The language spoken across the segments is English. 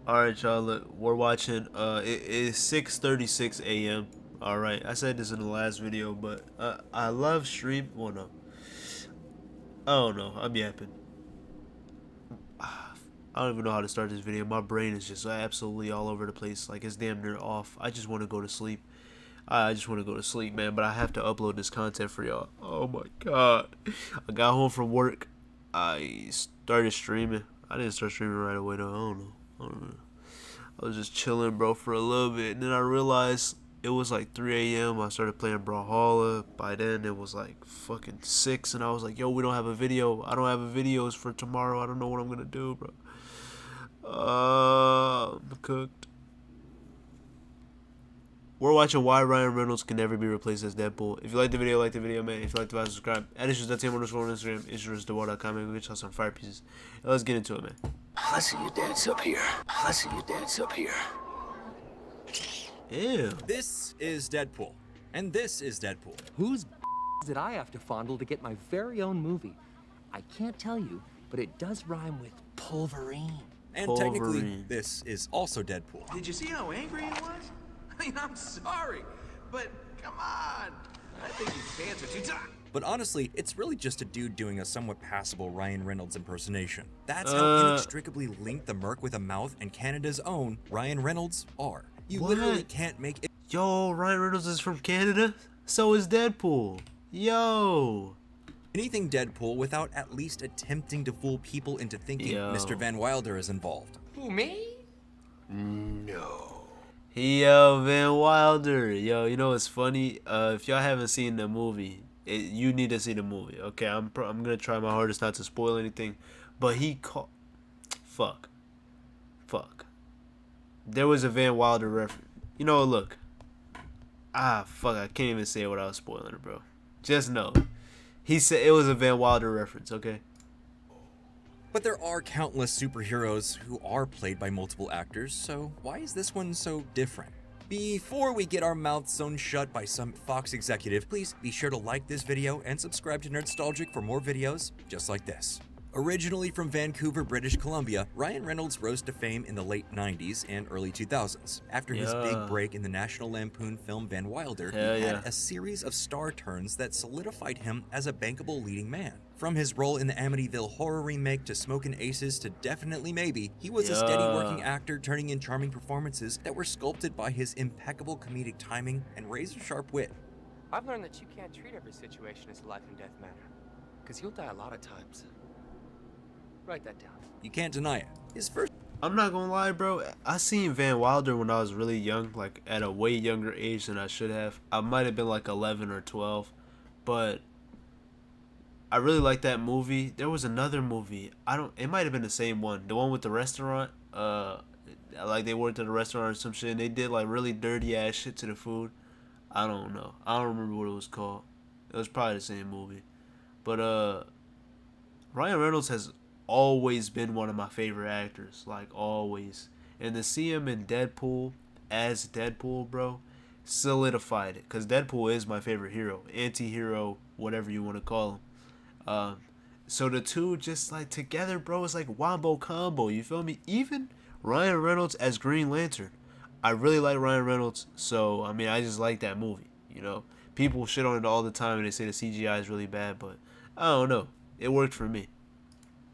Alright, y'all, look, we're watching, it is 6:36 a.m. Alright, I said this in the last video, but I love stream, well, no, I don't know, I'm yapping. I don't even know how to start this video. My brain is just absolutely all over the place, like it's damn near off. I just want to go to sleep. I just want to go to sleep, man, but I have to upload this content for y'all. Oh my god. I got home from work. I started streaming. I didn't start streaming right away, though. I don't know. I was just chilling, bro, for a little bit. And then I realized it was like 3 a.m. I started playing Brawlhalla. By then, it was like fucking 6. And I was like, yo, we don't have a video. I don't have a videos for tomorrow. I don't know what I'm going to do, bro. I'm cooked. We're watching Why Ryan Reynolds Can Never Be Replaced as Deadpool. If you like the video, man. If you like the video, subscribe. At issues.team underscore on Instagram. Issues.com. Maybe we get y'all some fire pieces. Let's get into it, man. I see you dance up here. I see you dance up here. Ew. This is Deadpool. And this is Deadpool. Whose did I have to fondle to get my very own movie? I can't tell you, but it does rhyme with pulverine. And technically, this is also Deadpool. Did you see how angry he was? I mean, I'm sorry, but come on. I think his pants are too tight. But honestly, it's really just a dude doing a somewhat passable Ryan Reynolds impersonation. That's how inextricably linked the Merc with a mouth and Canada's own Ryan Reynolds are. You literally can't make it. Yo, Ryan Reynolds is from Canada? So is Deadpool. Yo. Anything Deadpool without at least attempting to fool people into thinking Mr. Van Wilder is involved. Who, me? No. Yo, Van Wilder. Yo, you know what's funny? If y'all haven't seen the movie, you need to see the movie. Okay, I'm gonna try my hardest not to spoil anything, but he called. Fuck. There was a Van Wilder reference. You know, look. Fuck. I can't even say it without spoiling it, bro. Just know. He said it was a Van Wilder reference, okay? But there are countless superheroes who are played by multiple actors, so why is this one so different? Before we get our mouths sewn shut by some Fox executive, please be sure to like this video and subscribe to Nerdstalgic for more videos just like this. Originally from Vancouver, British Columbia, Ryan Reynolds rose to fame in the late 90s and early 2000s. After his big break in the National Lampoon film Van Wilder, he had a series of star turns that solidified him as a bankable leading man. From his role in the Amityville horror remake to Smokin' Aces to Definitely Maybe, he was a steady working actor turning in charming performances that were sculpted by his impeccable comedic timing and razor-sharp wit. I've learned that you can't treat every situation as a life and death matter, because you'll die a lot of times. Write that down. You can't deny it. His first I'm not gonna lie, bro. I seen Van Wilder when I was really young, like at a way younger age than I should have. I might have been like 11 or 12, but I really like that movie. There was another movie. It might have been the same one. The one with the restaurant. Like they worked at a restaurant or some shit and they did like really dirty ass shit to the food. I don't know. I don't remember what it was called. It was probably the same movie. But Ryan Reynolds has always been one of my favorite actors, like always. And to see him in Deadpool as Deadpool, bro, solidified it. Cause Deadpool is my favorite hero, anti-hero, whatever you want to call him. So the two just like together, bro, it's like wombo combo. You feel me? Even Ryan Reynolds as Green Lantern, I really like Ryan Reynolds. So I mean, I just like that movie. You know, people shit on it all the time and they say the CGI is really bad, but I don't know. It worked for me.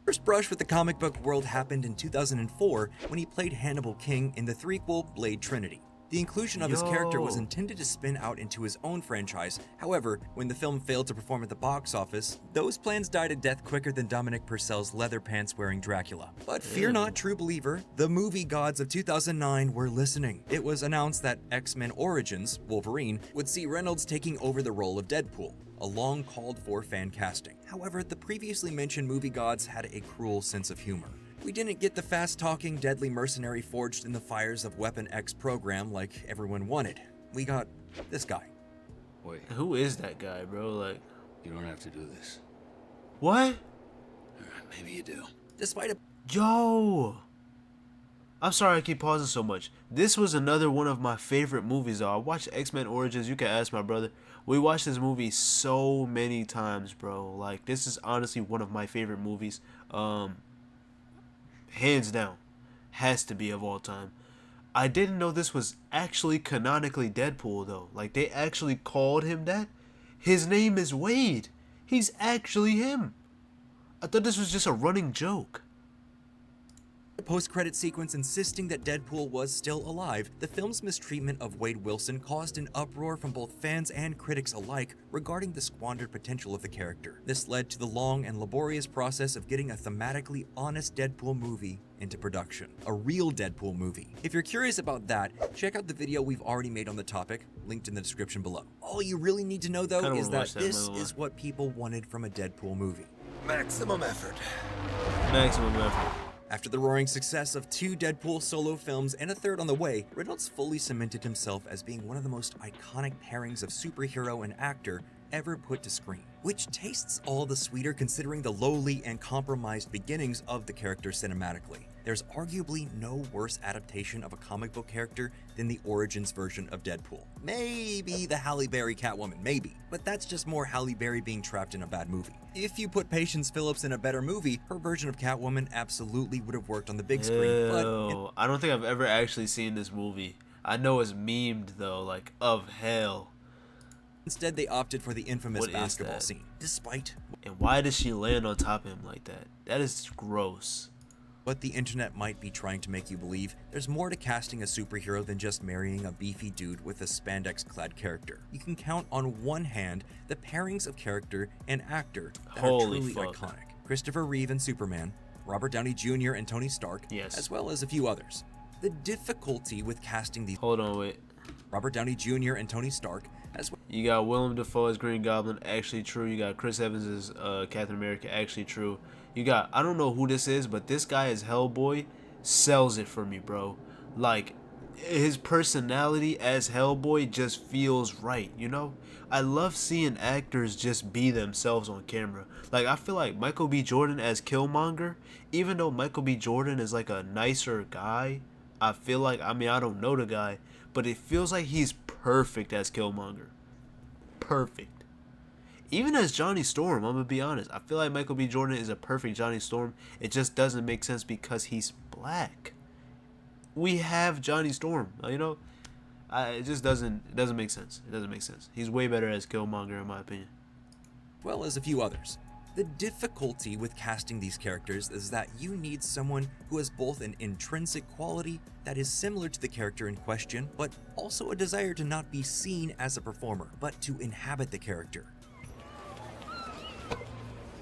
First brush with the comic book world happened in 2004 when he played Hannibal King in the threequel Blade Trinity. The inclusion of his character was intended to spin out into his own franchise. However, when the film failed to perform at the box office, those plans died a death quicker than Dominic Purcell's leather pants-wearing Dracula. But fear not, true believer, the movie gods of 2009 were listening. It was announced that X-Men Origins, Wolverine, would see Reynolds taking over the role of Deadpool, a long called for fan casting. However, the previously mentioned movie gods had a cruel sense of humor. We didn't get the fast-talking, deadly mercenary forged in the fires of Weapon X program like everyone wanted. We got this guy. Wait, Who is that guy, bro? Like, you don't have to do this. what? Maybe you do. Despite a Yo! I'm sorry I keep pausing so much. This was another one of my favorite movies, though. I watched X-Men Origins. You can ask my brother. We watched this movie so many times, bro. Like, this is honestly one of my favorite movies. Hands down. has to be of all time. I didn't know this was actually canonically Deadpool though. Like they actually called him that. His name is Wade. He's actually him. I thought this was just a running joke. The post-credit sequence insisting that Deadpool was still alive, the film's mistreatment of Wade Wilson caused an uproar from both fans and critics alike regarding the squandered potential of the character. This led to the long and laborious process of getting a thematically honest Deadpool movie into production. A real Deadpool movie. If you're curious about that, check out the video we've already made on the topic, linked in the description below. All you really need to know though is that this is what people wanted from a Deadpool movie. Maximum effort. Maximum effort. After the roaring success of 2 Deadpool solo films and a third on the way, Reynolds fully cemented himself as being one of the most iconic pairings of superhero and actor ever put to screen, which tastes all the sweeter considering the lowly and compromised beginnings of the character cinematically. There's arguably no worse adaptation of a comic book character than the Origins version of Deadpool. Maybe the Halle Berry Catwoman, maybe, but that's just more Halle Berry being trapped in a bad movie. If you put Patience Phillips in a better movie, her version of Catwoman absolutely would have worked on the big screen, but I don't think I've ever actually seen this movie. I know it's memed though, like of hell. instead they opted for the infamous What is basketball that? scene. Despite And why does she land on top of him like that? That is gross. what the internet might be trying to make you believe, there's more to casting a superhero than just marrying a beefy dude with a spandex-clad character. You can count on one hand the pairings of character and actor that Holy are truly fuck. iconic. Christopher Reeve and Superman, Robert Downey Jr. and Tony Stark, Yes. as well as a few others. The difficulty with casting these Hold on, wait. Robert Downey Jr. and Tony Stark, as well You got Willem Dafoe as Green Goblin, actually true. You got Chris Evans as Captain America, actually true. You got, I don't know who this is, but this guy as Hellboy sells it for me, bro. Like, his personality as Hellboy just feels right, you know? I love seeing actors just be themselves on camera. Like, I feel like Michael B. Jordan as Killmonger, even though Michael B. Jordan is like a nicer guy, I feel like, I mean, I don't know the guy, but it feels like he's perfect as Killmonger. Perfect. Even as Johnny Storm, I'm gonna be honest, I feel like Michael B. Jordan is a perfect Johnny Storm. It just doesn't make sense because he's black. We have Johnny Storm, you know. It just doesn't make sense. It doesn't make sense. He's way better as Killmonger in my opinion. well as a few others. The difficulty with casting these characters is that you need someone who has both an intrinsic quality that is similar to the character in question, but also a desire to not be seen as a performer, but to inhabit the character.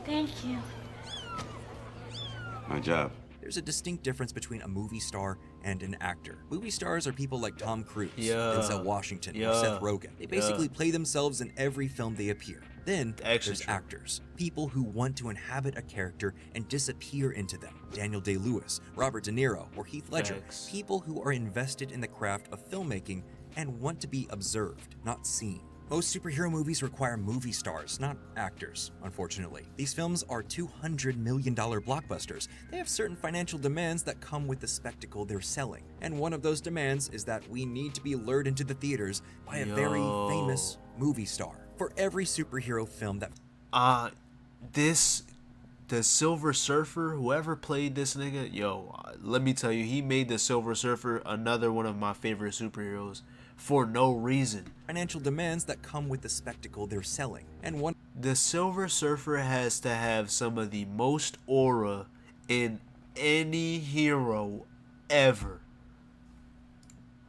Thank you. My job. There's a distinct difference between a movie star and an actor. Movie stars are people like Tom Cruise, Yeah. Denzel Washington, Yeah. or Seth Rogen. They basically Yeah. play themselves in every film they appear. Then Actually there's true. actors, people who want to inhabit a character and disappear into them. Daniel Day-Lewis, Robert De Niro, or Heath Ledger. Facts. People who are invested in the craft of filmmaking and want to be observed, not seen. Most superhero movies require movie stars, not actors, unfortunately. These films are $200 million blockbusters. They have certain financial demands that come with the spectacle they're selling. And one of those demands is that we need to be lured into the theaters by a very Yo. famous movie star. For every superhero film that The Silver Surfer, whoever played this nigga, yo, let me tell you, he made the Silver Surfer another one of my favorite superheroes for no reason. financial demands that come with the spectacle they're selling. And one The Silver Surfer has to have some of the most aura in any hero ever.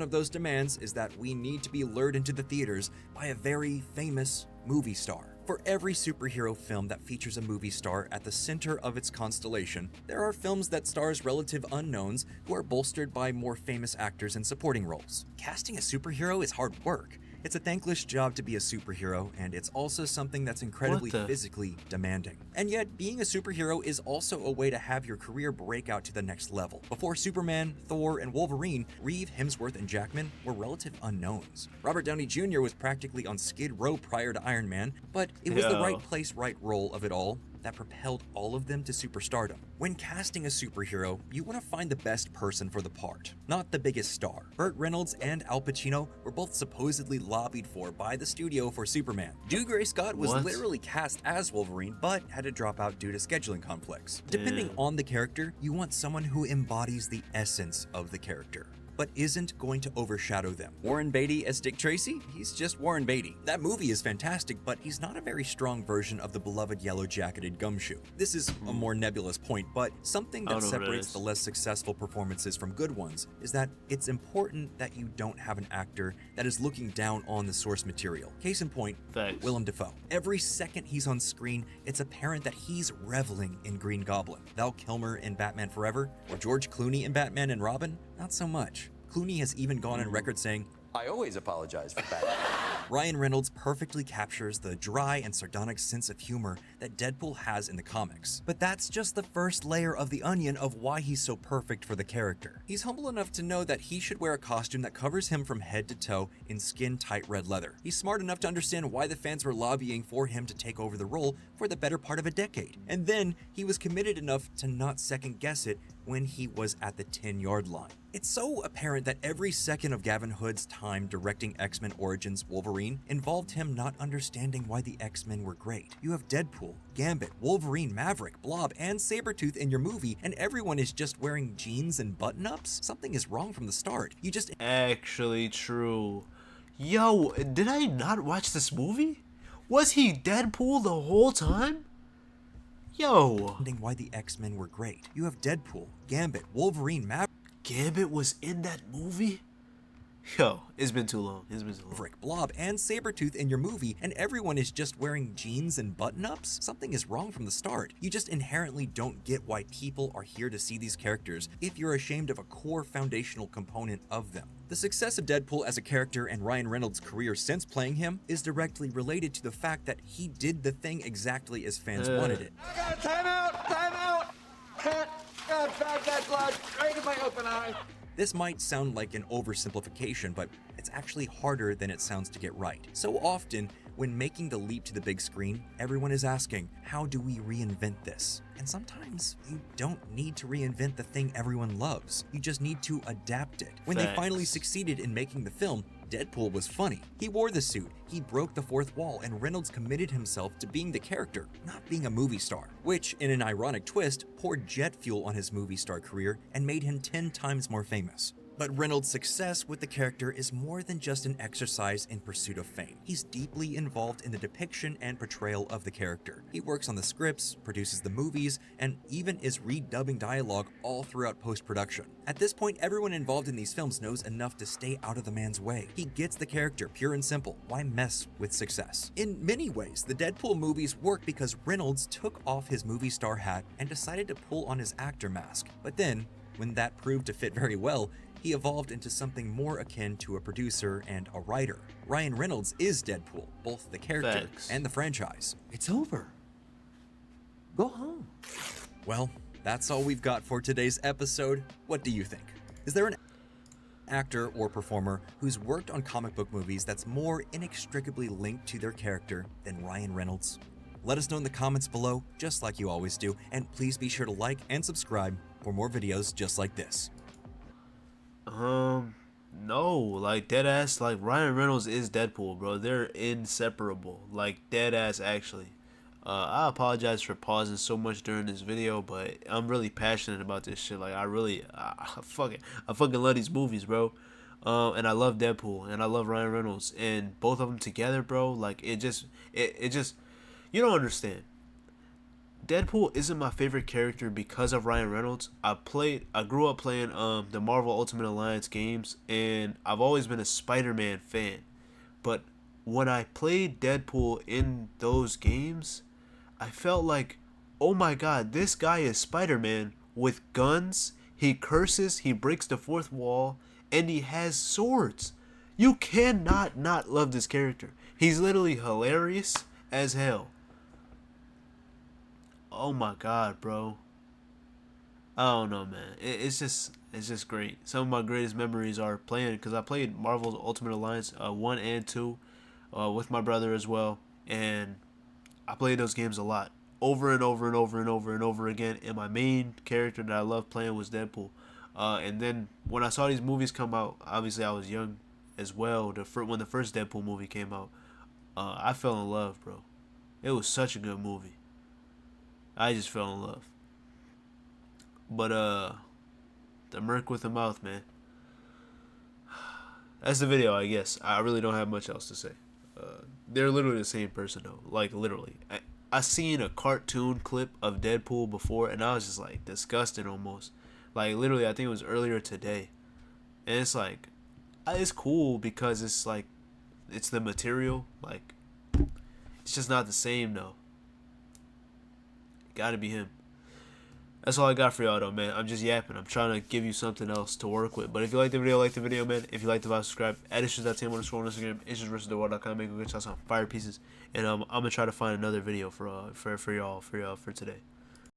of those demands is that we need to be lured into the theaters by a very famous movie star. For every superhero film that features a movie star at the center of its constellation, there are films that stars relative unknowns who are bolstered by more famous actors in supporting roles. Casting a superhero is hard work. It's a thankless job to be a superhero, and it's also something that's incredibly What the- physically demanding. And yet, being a superhero is also a way to have your career break out to the next level. Before Superman, Thor, and Wolverine, Reeve, Hemsworth, and Jackman were relative unknowns. Robert Downey Jr. was practically on Skid Row prior to Iron Man, but it was the Yo. right place, right role of it all that propelled all of them to superstardom. When casting a superhero, you want to find the best person for the part, not the biggest star. Burt Reynolds and Al Pacino were both supposedly lobbied for by the studio for Superman. Dougray Scott was What? literally cast as Wolverine, but had to drop out due to scheduling conflicts. Depending Damn. on the character, you want someone who embodies the essence of the character, but isn't going to overshadow them. Warren Beatty as Dick Tracy? He's just Warren Beatty. That movie is fantastic, but he's not a very strong version of the beloved yellow-jacketed gumshoe. This is a more nebulous point, but something I that don't know what it separates is. the less successful performances from good ones is that it's important that you don't have an actor that is looking down on the source material. Case in point, Thanks. Willem Dafoe. Every second he's on screen, it's apparent that he's reveling in Green Goblin. Val Kilmer in Batman Forever, or George Clooney in Batman and Robin? Not so much. Clooney has even gone on record saying, I always apologize for Batman. Ryan Reynolds perfectly captures the dry and sardonic sense of humor that Deadpool has in the comics. But that's just the first layer of the onion of why he's so perfect for the character. He's humble enough to know that he should wear a costume that covers him from head to toe in skin-tight red leather. He's smart enough to understand why the fans were lobbying for him to take over the role for the better part of a decade. And then he was committed enough to not second-guess it when he was at the 10-yard line. It's so apparent that every second of Gavin Hood's time directing X-Men Origins Wolverine involved him not understanding why the X-Men were great. You have Deadpool, Gambit, Wolverine, Maverick, Blob, and Sabretooth in your movie, and everyone is just wearing jeans and button-ups? Something is wrong from the start. You just Actually true. Yo, did I not watch this movie? Was he Deadpool the whole time? Yo, understanding why the X-Men were great. You have Deadpool, Gambit, Wolverine, Gambit was in that movie? Yo, it's been too long. Maverick, Blob, and Sabretooth in your movie, and everyone is just wearing jeans and button-ups? Something is wrong from the start. You just inherently don't get why people are here to see these characters if you're ashamed of a core foundational component of them. The success of Deadpool as a character and Ryan Reynolds' career since playing him is directly related to the fact that he did the thing exactly as fans wanted it. I got a timeout! Timeout! God, bad blood, right in my open eye. This might sound like an oversimplification, but it's actually harder than it sounds to get right. So often, when making the leap to the big screen, everyone is asking, how do we reinvent this? And sometimes you don't need to reinvent the thing everyone loves. You just need to adapt it. When they finally Facts. succeeded in making the film, Deadpool was funny. He wore the suit, he broke the fourth wall, and Reynolds committed himself to being the character, not being a movie star, which, in an ironic twist, poured jet fuel on his movie star career and made him 10 times more famous. But Reynolds' success with the character is more than just an exercise in pursuit of fame. He's deeply involved in the depiction and portrayal of the character. He works on the scripts, produces the movies, and even is redubbing dialogue all throughout post-production. At this point, everyone involved in these films knows enough to stay out of the man's way. He gets the character, pure and simple. Why mess with success? In many ways, the Deadpool movies work because Reynolds took off his movie star hat and decided to pull on his actor mask. But then, when that proved to fit very well, he evolved into something more akin to a producer and a writer. Ryan Reynolds is Deadpool, both the character Facts. and the franchise. It's over. Go home. Well, that's all we've got for today's episode. What do you think? Is there an actor or performer who's worked on comic book movies that's more inextricably linked to their character than Ryan Reynolds? Let us know in the comments below, just like you always do, and please be sure to like and subscribe for more videos just like this. No, like deadass, like Ryan Reynolds is Deadpool, bro. They're inseparable, like deadass actually. I apologize for pausing so much during this video, but I'm really passionate about this shit. Like I fucking love these movies, bro. And I love Deadpool and I love Ryan Reynolds, and both of them together, bro. Like it just, you don't understand. Deadpool isn't my favorite character because of Ryan Reynolds. I grew up playing the Marvel Ultimate Alliance games, and I've always been a Spider-Man fan. But when I played Deadpool in those games, I felt like, oh my god, this guy is Spider-Man with guns, he curses, he breaks the fourth wall, and he has swords. You cannot not love this character. He's literally hilarious as hell. Oh my god, bro. I don't know, man. It's just great. Some of my greatest memories are playing, because I played Marvel's Ultimate Alliance 1 and 2 with my brother as well, and I played those games a lot over and over and over and over and over again. And my main character that I loved playing was Deadpool. And then when I saw these movies come out, obviously I was young as well. When the first Deadpool movie came out, I fell in love, bro. It was such a good movie. I just fell in love. But the Merc with the mouth, man. That's the video, I guess. I really don't have much else to say. They're literally the same person though. Like literally. I seen a cartoon clip of Deadpool before and I was just like disgusted almost. Like literally I think it was earlier today. And it's like it's cool because it's like it's the material. Like it's just not the same though. Gotta be him. That's all I got for y'all though, man. I'm just yapping. I'm trying to give you something else to work with. But if you like the video, man. If you like the video, subscribe. Add issues.team on Instagram. Issues.world.com. Make a good shots on fire pieces. And I'm gonna try to find another video for y'all for today.